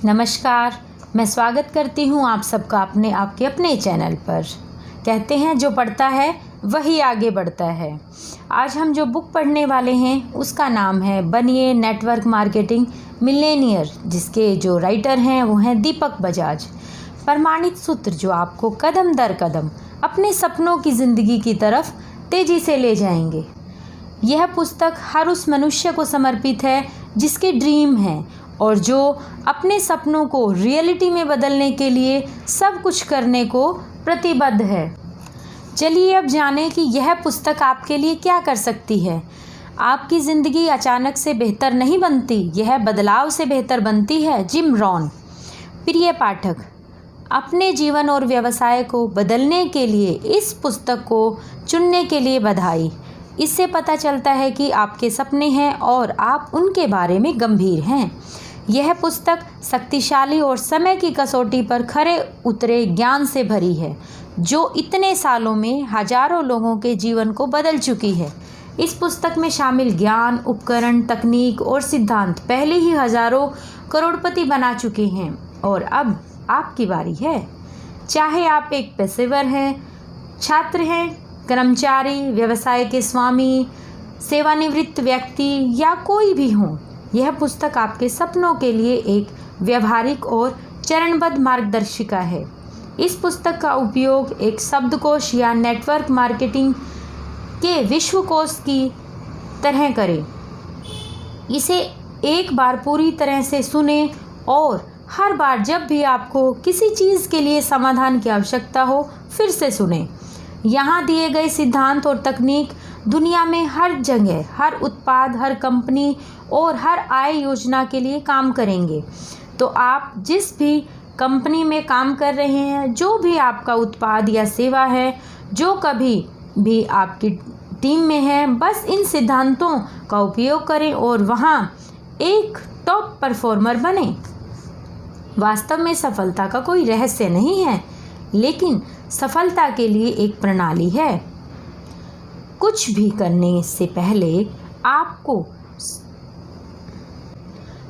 नमस्कार। मैं स्वागत करती हूँ आप सबका आपके अपने चैनल पर। कहते हैं जो पढ़ता है वही आगे बढ़ता है। आज हम जो बुक पढ़ने वाले हैं उसका नाम है बनिए नेटवर्क मार्केटिंग मिलेनियर, जिसके जो राइटर हैं वो हैं दीपक बजाज। प्रमाणित सूत्र जो आपको कदम दर कदम अपने सपनों की ज़िंदगी की तरफ तेज़ी से ले जाएंगे। यह पुस्तक हर उस मनुष्य को समर्पित है जिसके ड्रीम हैं और जो अपने सपनों को रियलिटी में बदलने के लिए सब कुछ करने को प्रतिबद्ध है। चलिए अब जानें कि यह पुस्तक आपके लिए क्या कर सकती है। आपकी ज़िंदगी अचानक से बेहतर नहीं बनती, यह बदलाव से बेहतर बनती है। Jim Rohn. प्रिय पाठक, अपने जीवन और व्यवसाय को बदलने के लिए इस पुस्तक को चुनने के लिए बधाई। इससे पता चलता है कि आपके सपने हैं और आप उनके बारे में गंभीर हैं। यह पुस्तक शक्तिशाली और समय की कसौटी पर खरे उतरे ज्ञान से भरी है, जो इतने सालों में हजारों लोगों के जीवन को बदल चुकी है। इस पुस्तक में शामिल ज्ञान, उपकरण, तकनीक और सिद्धांत पहले ही हजारों करोड़पति बना चुके हैं और अब आपकी बारी है। चाहे आप एक पेशेवर हैं, छात्र हैं, कर्मचारी, व्यवसाय के स्वामी, सेवानिवृत्त व्यक्ति या कोई भी हो, यह पुस्तक आपके सपनों के लिए एक व्यवहारिक और चरणबद्ध मार्गदर्शिका है। इस पुस्तक का उपयोग एक शब्दकोश या नेटवर्क मार्केटिंग के विश्वकोश की तरह करें। इसे एक बार पूरी तरह से सुने और हर बार जब भी आपको किसी चीज़ के लिए समाधान की आवश्यकता हो फिर से सुने। यहाँ दिए गए सिद्धांत और तकनीक दुनिया में हर जगह, हर उत्पाद, हर कंपनी और हर आय योजना के लिए काम करेंगे। तो आप जिस भी कंपनी में काम कर रहे हैं, जो भी आपका उत्पाद या सेवा है, जो कभी भी आपकी टीम में है, बस इन सिद्धांतों का उपयोग करें और वहाँ एक टॉप परफॉर्मर बने। वास्तव में सफलता का कोई रहस्य नहीं है, लेकिन सफलता के लिए एक प्रणाली है। कुछ भी करने से पहले आपको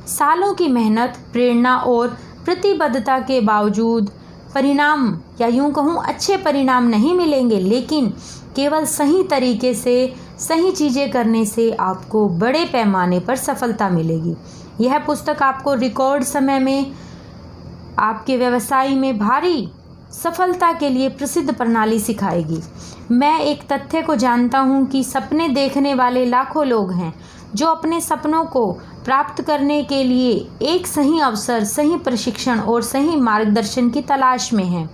सालों की मेहनत, प्रेरणा और प्रतिबद्धता के बावजूद परिणाम, या यूं कहूँ अच्छे परिणाम नहीं मिलेंगे, लेकिन केवल सही तरीके से सही चीज़ें करने से आपको बड़े पैमाने पर सफलता मिलेगी। यह पुस्तक आपको रिकॉर्ड समय में आपके व्यवसाय में भारी सफलता के लिए प्रसिद्ध प्रणाली सिखाएगी। मैं एक तथ्य को जानता हूँ कि सपने देखने वाले लाखों लोग हैं जो अपने सपनों को प्राप्त करने के लिए एक सही अवसर, सही प्रशिक्षण और सही मार्गदर्शन की तलाश में हैं।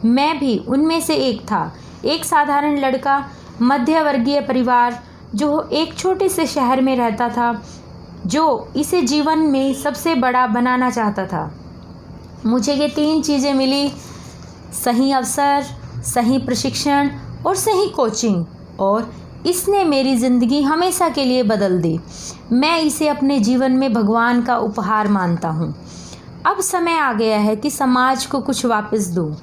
मैं भी उनमें से एक था। एक साधारण लड़का, मध्यवर्गीय परिवार, जो एक छोटे से शहर में रहता था, जो इसे जीवन में सबसे बड़ा बनाना चाहता था। मुझे ये 3 चीज़ें मिली: सही अवसर, सही प्रशिक्षण और सही कोचिंग, और इसने मेरी ज़िंदगी हमेशा के लिए बदल दी। मैं इसे अपने जीवन में भगवान का उपहार मानता हूँ। अब समय आ गया है कि समाज को कुछ वापस दूँ।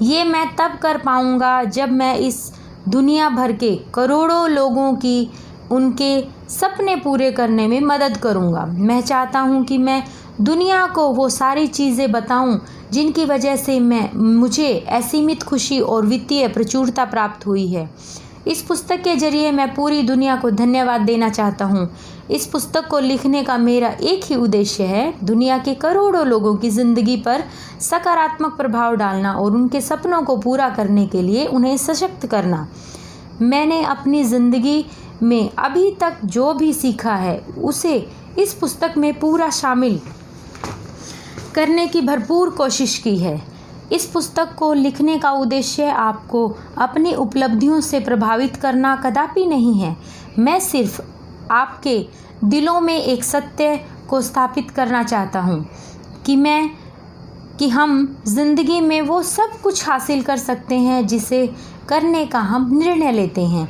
ये मैं तब कर पाऊँगा जब मैं इस दुनिया भर के करोड़ों लोगों की उनके सपने पूरे करने में मदद करूँगा। मैं चाहता हूँ कि मैं दुनिया को वो सारी चीज़ें बताऊँ जिनकी वजह से मुझे असीमित खुशी और वित्तीय प्रचुरता प्राप्त हुई है। इस पुस्तक के जरिए मैं पूरी दुनिया को धन्यवाद देना चाहता हूँ। इस पुस्तक को लिखने का मेरा एक ही उद्देश्य है: दुनिया के करोड़ों लोगों की ज़िंदगी पर सकारात्मक प्रभाव डालना और उनके सपनों को पूरा करने के लिए उन्हें सशक्त करना। मैंने अपनी ज़िंदगी में अभी तक जो भी सीखा है उसे इस पुस्तक में पूरा शामिल करने की भरपूर कोशिश की है। इस पुस्तक को लिखने का उद्देश्य आपको अपनी उपलब्धियों से प्रभावित करना कदापि नहीं है। मैं सिर्फ आपके दिलों में एक सत्य को स्थापित करना चाहता हूँ कि हम जिंदगी में वो सब कुछ हासिल कर सकते हैं जिसे करने का हम निर्णय लेते हैं।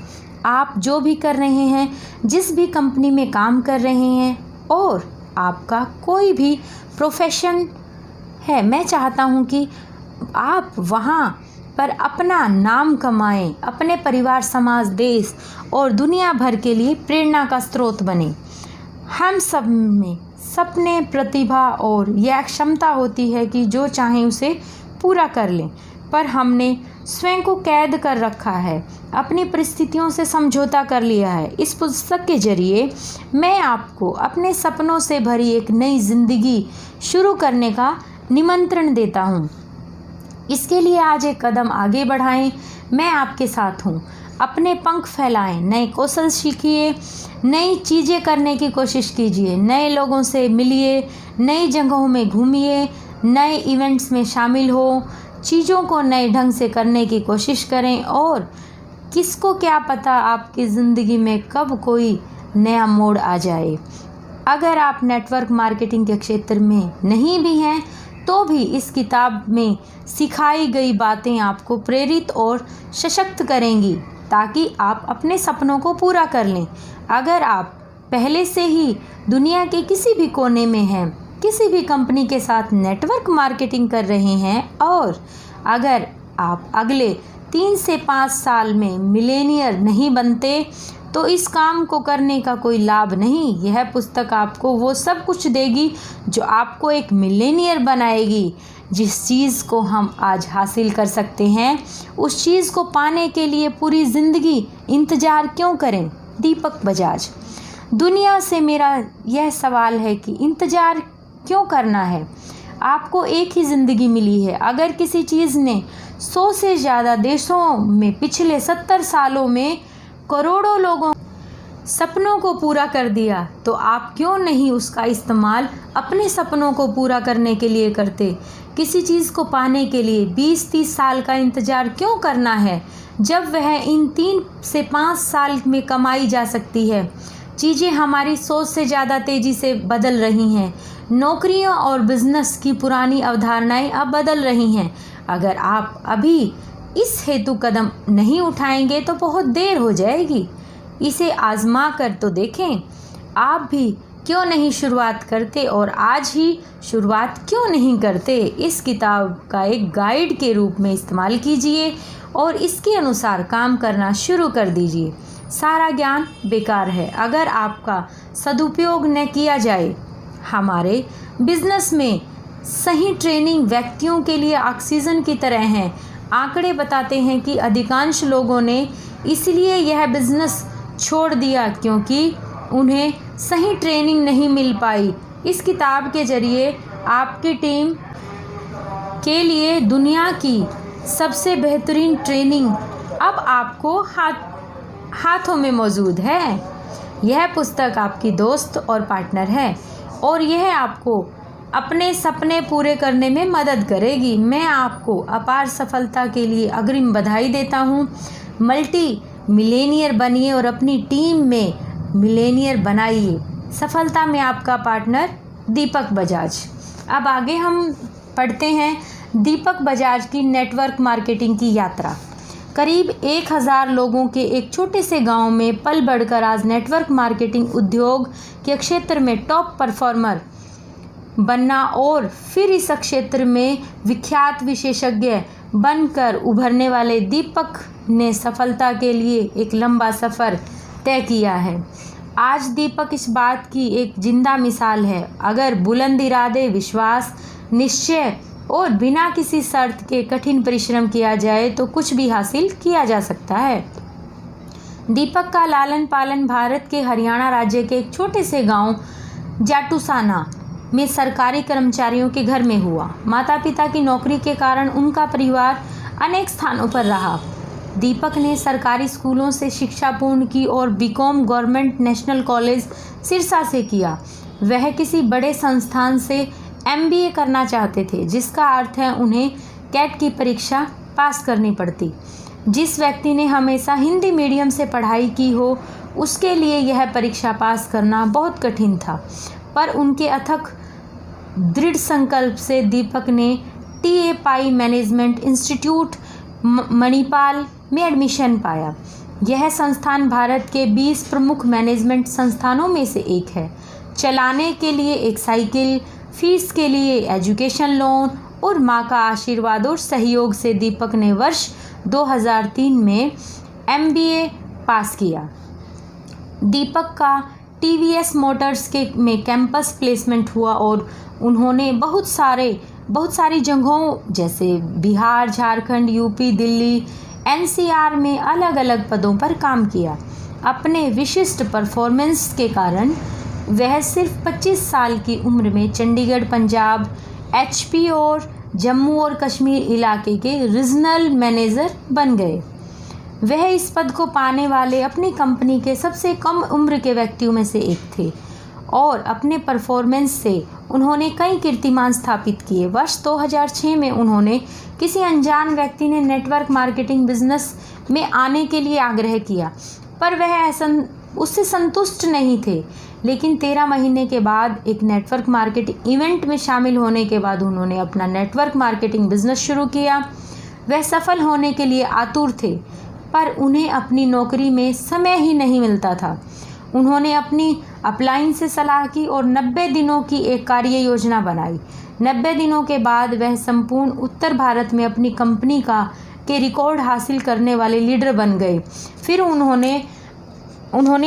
आप जो भी कर रहे हैं, जिस भी कंपनी में काम कर रहे हैं और आपका कोई भी प्रोफेशन है, मैं चाहता हूँ कि आप वहाँ पर अपना नाम कमाएं, अपने परिवार, समाज, देश और दुनिया भर के लिए प्रेरणा का स्रोत बने। हम सब में सपने, प्रतिभा और यह क्षमता होती है कि जो चाहें उसे पूरा कर लें, पर हमने स्वयं को कैद कर रखा है, अपनी परिस्थितियों से समझौता कर लिया है। इस पुस्तक के जरिए मैं आपको अपने सपनों से भरी एक नई जिंदगी शुरू करने का निमंत्रण देता हूँ। इसके लिए आज एक कदम आगे बढ़ाएं। मैं आपके साथ हूँ। अपने पंख फैलाएं, नए कौशल सीखिए, नई चीज़ें करने की कोशिश कीजिए, नए लोगों से मिलिए, नई जगहों में घूमिए, नए इवेंट्स में शामिल हो, चीज़ों को नए ढंग से करने की कोशिश करें और किसको क्या पता आपकी ज़िंदगी में कब कोई नया मोड़ आ जाए। अगर आप नेटवर्क मार्केटिंग के क्षेत्र में नहीं भी हैं तो भी इस किताब में सिखाई गई बातें आपको प्रेरित और सशक्त करेंगी ताकि आप अपने सपनों को पूरा कर लें। अगर आप पहले से ही दुनिया के किसी भी कोने में हैं, किसी भी कंपनी के साथ नेटवर्क मार्केटिंग कर रहे हैं और अगर आप अगले 3 से 5 साल में मिलेनियर नहीं बनते तो इस काम को करने का कोई लाभ नहीं। यह पुस्तक आपको वो सब कुछ देगी जो आपको एक मिलेनियर बनाएगी। जिस चीज़ को हम आज हासिल कर सकते हैं उस चीज़ को पाने के लिए पूरी ज़िंदगी इंतज़ार क्यों करें। दीपक बजाज। दुनिया से मेरा यह सवाल है कि इंतज़ार क्यों करना है। आपको एक ही ज़िंदगी मिली है। अगर किसी चीज़ ने 100 से ज़्यादा देशों में पिछले 70 सालों में करोड़ों लोगों सपनों को पूरा कर दिया तो आप क्यों नहीं उसका इस्तेमाल अपने सपनों को पूरा करने के लिए करते। किसी चीज़ को पाने के लिए 20-30 साल का इंतज़ार क्यों करना है जब वह इन 3 से 5 साल में कमाई जा सकती है। चीज़ें हमारी सोच से ज़्यादा तेज़ी से बदल रही हैं। नौकरियों और बिजनेस की पुरानी अवधारणाएं अब बदल रही हैं। अगर आप अभी इस हेतु कदम नहीं उठाएंगे तो बहुत देर हो जाएगी। इसे आजमा कर तो देखें। आप भी क्यों नहीं शुरुआत करते और आज ही शुरुआत क्यों नहीं करते। इस किताब का एक गाइड के रूप में इस्तेमाल कीजिए और इसके अनुसार काम करना शुरू कर दीजिए। सारा ज्ञान बेकार है अगर आपका सदुपयोग न किया जाए। हमारे बिजनेस में सही ट्रेनिंग व्यक्तियों के लिए ऑक्सीजन की तरह है। आंकड़े बताते हैं कि अधिकांश लोगों ने इसलिए यह बिजनेस छोड़ दिया क्योंकि उन्हें सही ट्रेनिंग नहीं मिल पाई। इस किताब के जरिए आपकी टीम के लिए दुनिया की सबसे बेहतरीन ट्रेनिंग अब आपको हाथों में मौजूद है। यह पुस्तक आपकी दोस्त और पार्टनर है और यह आपको अपने सपने पूरे करने में मदद करेगी। मैं आपको अपार सफलता के लिए अग्रिम बधाई देता हूँ। मल्टी मिलेनियर बनिए और अपनी टीम में मिलेनियर बनाइए। सफलता में आपका पार्टनर दीपक बजाज। अब आगे हम पढ़ते हैं दीपक बजाज की नेटवर्क मार्केटिंग की यात्रा। करीब 1000 लोगों के एक छोटे से गांव में पल बढ़कर आज नेटवर्क मार्केटिंग उद्योग के क्षेत्र में टॉप परफॉर्मर बनना और फिर इस क्षेत्र में विख्यात विशेषज्ञ बनकर उभरने वाले दीपक ने सफलता के लिए एक लंबा सफ़र तय किया है। आज दीपक इस बात की एक जिंदा मिसाल है। अगर बुलंद इरादे, विश्वास, निश्चय और बिना किसी शर्त के कठिन परिश्रम किया जाए तो कुछ भी हासिल किया जा सकता है। दीपक का लालन पालन भारत के हरियाणा राज्य के एक छोटे से गांव जाटूसाना में सरकारी कर्मचारियों के घर में हुआ। माता पिता की नौकरी के कारण उनका परिवार अनेक स्थानों पर रहा। दीपक ने सरकारी स्कूलों से शिक्षा पूर्ण की और BCom government national college Sirsa से किया। वह किसी बड़े संस्थान से MBA करना चाहते थे, जिसका अर्थ है उन्हें कैट की परीक्षा पास करनी पड़ती। जिस व्यक्ति ने हमेशा हिंदी मीडियम से पढ़ाई की हो उसके लिए यह परीक्षा पास करना बहुत कठिन था, पर उनके अथक दृढ़ संकल्प से दीपक ने TA पाई मैनेजमेंट इंस्टीट्यूट मणिपाल में एडमिशन पाया। यह संस्थान भारत के 20 प्रमुख मैनेजमेंट संस्थानों में से एक है। चलाने के लिए एक साइकिल, फीस के लिए एजुकेशन लोन और माँ का आशीर्वाद और सहयोग से दीपक ने वर्ष 2003 में MBA पास किया। दीपक का टीवीएस मोटर्स में कैंपस प्लेसमेंट हुआ और उन्होंने बहुत सारी जगहों जैसे बिहार, झारखंड, यूपी, दिल्ली, एनसीआर में अलग अलग पदों पर काम किया। अपने विशिष्ट परफॉर्मेंस के कारण वह सिर्फ 25 साल की उम्र में चंडीगढ़, पंजाब, एचपी और जम्मू और कश्मीर इलाके के रीजनल मैनेजर बन गए। वह इस पद को पाने वाले अपनी कंपनी के सबसे कम उम्र के व्यक्तियों में से एक थे और अपने परफॉर्मेंस से उन्होंने कई कीर्तिमान स्थापित किए। वर्ष 2006 में उन्होंने किसी अनजान व्यक्ति ने नेटवर्क मार्केटिंग बिजनेस में आने के लिए आग्रह किया, पर वह उससे संतुष्ट नहीं थे। लेकिन 13 महीने के बाद एक नेटवर्क मार्केटिंग इवेंट में शामिल होने के बाद उन्होंने अपना नेटवर्क मार्केटिंग बिजनेस शुरू किया। वह सफल होने के लिए आतुर थे, पर उन्हें अपनी नौकरी में समय ही नहीं मिलता था। उन्होंने अपनी अपलाइन से सलाह की और 90 दिनों की एक कार्य योजना बनाई। 90 दिनों के बाद वह संपूर्ण उत्तर भारत में अपनी कंपनी के रिकॉर्ड हासिल करने वाले लीडर बन गए। फिर उन्होंने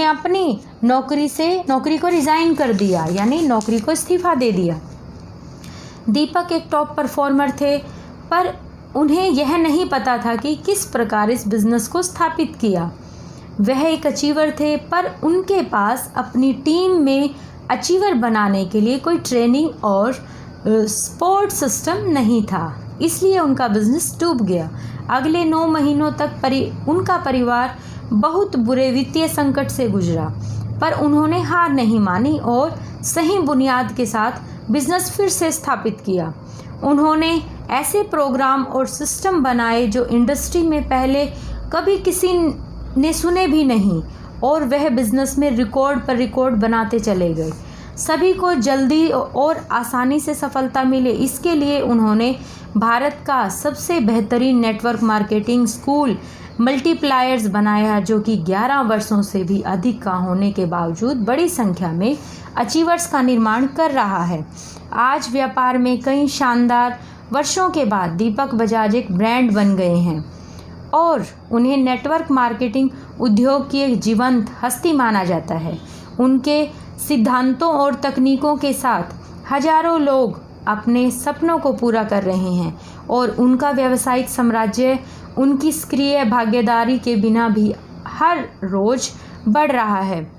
अपनी नौकरी को रिज़ाइन कर दिया, यानी नौकरी को इस्तीफा दे दिया। दीपक एक टॉप परफॉर्मर थे, पर उन्हें यह नहीं पता था कि किस प्रकार इस बिज़नेस को स्थापित किया। वह एक अचीवर थे, पर उनके पास अपनी टीम में अचीवर बनाने के लिए कोई ट्रेनिंग और सपोर्ट सिस्टम नहीं था, इसलिए उनका बिजनेस डूब गया। अगले 9 महीनों तक उनका परिवार बहुत बुरे वित्तीय संकट से गुजरा, पर उन्होंने हार नहीं मानी और सही बुनियाद के साथ बिजनेस फिर से स्थापित किया। उन्होंने ऐसे प्रोग्राम और सिस्टम बनाए जो इंडस्ट्री में पहले कभी किसी ने सुने भी नहीं, और वह बिजनेस में रिकॉर्ड पर रिकॉर्ड बनाते चले गए। सभी को जल्दी और आसानी से सफलता मिले, इसके लिए उन्होंने भारत का सबसे बेहतरीन नेटवर्क मार्केटिंग स्कूल मल्टीप्लायर्स बनाया, जो कि 11 वर्षों से भी अधिक का होने के बावजूद बड़ी संख्या में अचीवर्स का निर्माण कर रहा है। आज व्यापार में कई शानदार वर्षों के बाद दीपक बजाज एक ब्रांड बन गए हैं और उन्हें नेटवर्क मार्केटिंग उद्योग की एक जीवंत हस्ती माना जाता है। उनके सिद्धांतों और तकनीकों के साथ हजारों लोग अपने सपनों को पूरा कर रहे हैं और उनका व्यावसायिक साम्राज्य उनकी सक्रिय भागीदारी के बिना भी हर रोज बढ़ रहा है।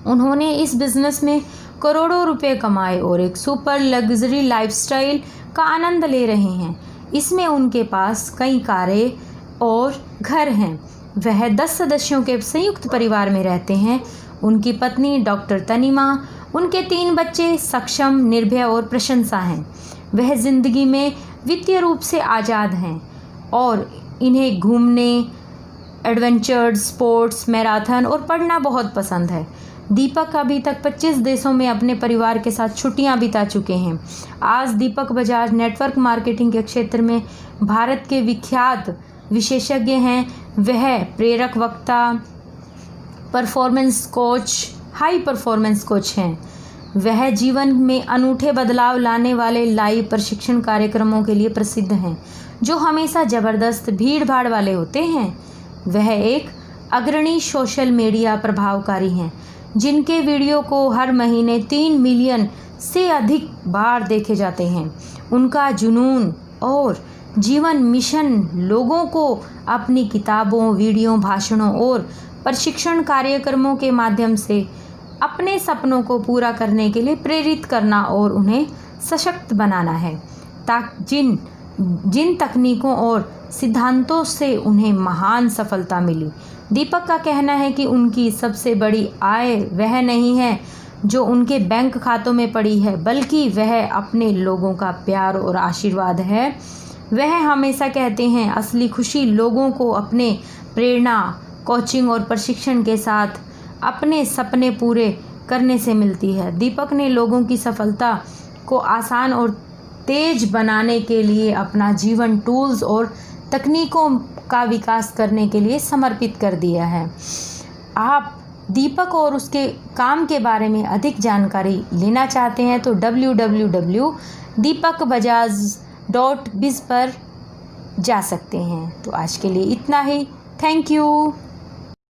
उन्होंने इस बिजनेस में करोड़ों रुपए कमाए और एक सुपर लग्जरी लाइफस्टाइल का आनंद ले रहे हैं। इसमें उनके पास कई कारें और घर हैं। वह 10 सदस्यों के संयुक्त परिवार में रहते हैं। उनकी पत्नी डॉक्टर तनिमा, उनके 3 बच्चे सक्षम, निर्भय और प्रशंसा हैं। वह जिंदगी में वित्तीय रूप से आज़ाद हैं और इन्हें घूमने, एडवेंचर्स, स्पोर्ट्स, मैराथन और पढ़ना बहुत पसंद है। दीपक अभी तक 25 देशों में अपने परिवार के साथ छुट्टियां बिता चुके हैं। आज दीपक बजाज नेटवर्क मार्केटिंग के क्षेत्र में भारत के विख्यात विशेषज्ञ हैं। वह प्रेरक वक्ता, performance coach, high performance coach हैं। वह जीवन में अनूठे बदलाव लाने वाले लाइव प्रशिक्षण कार्यक्रमों के लिए प्रसिद्ध हैं, जो हमेशा ज़बरदस्त भीड़ भाड़ वाले होते हैं। वह एक अग्रणी सोशल मीडिया प्रभावकारी हैं, जिनके वीडियो को हर महीने 3 मिलियन से अधिक बार देखे जाते हैं। उनका जुनून और जीवन मिशन लोगों को अपनी किताबों, वीडियो, भाषणों और प्रशिक्षण कार्यक्रमों के माध्यम से अपने सपनों को पूरा करने के लिए प्रेरित करना और उन्हें सशक्त बनाना है। जिन तकनीकों और सिद्धांतों से उन्हें महान सफलता मिली। दीपक का कहना है कि उनकी सबसे बड़ी आय वह नहीं है जो उनके बैंक खातों में पड़ी है, बल्कि वह अपने लोगों का प्यार और आशीर्वाद है। वह हमेशा कहते हैं, असली खुशी लोगों को अपने प्रेरणा, कोचिंग और प्रशिक्षण के साथ अपने सपने पूरे करने से मिलती है। दीपक ने लोगों की सफलता को आसान और तेज बनाने के लिए अपना जीवन टूल्स और तकनीकों का विकास करने के लिए समर्पित कर दिया है। आप दीपक और उसके काम के बारे में अधिक जानकारी लेना चाहते हैं तो www.deepakbajaj.biz पर जा सकते हैं। तो आज के लिए इतना ही। Thank you.